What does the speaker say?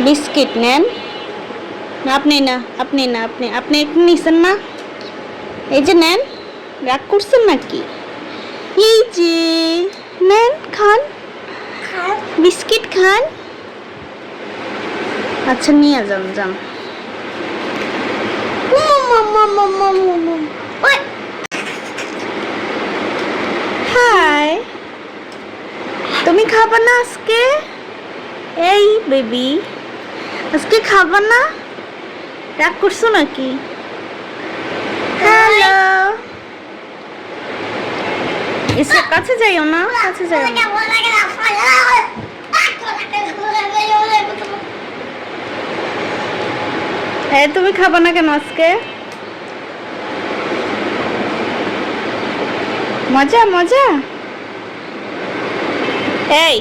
Biscuit নেন। আপনি না, আপনি না, আপনি একটু নিছেন না, এই যে নেন। রাগ করছেন নাকি? এই যে নেন, খান, বিস্কিট খান। আচ্ছা নিয়ে যান, যান। হাই, তুমি খাবা না আজকে? এই বেবি, আজকে খাবা না? রাগ করছো নাকি? হ্যালো, এসে কাছে যাইও না, কাছে যাইও না। হ্যাঁ, তুমি খাবা না কেন আজকে? মজা মজা। এই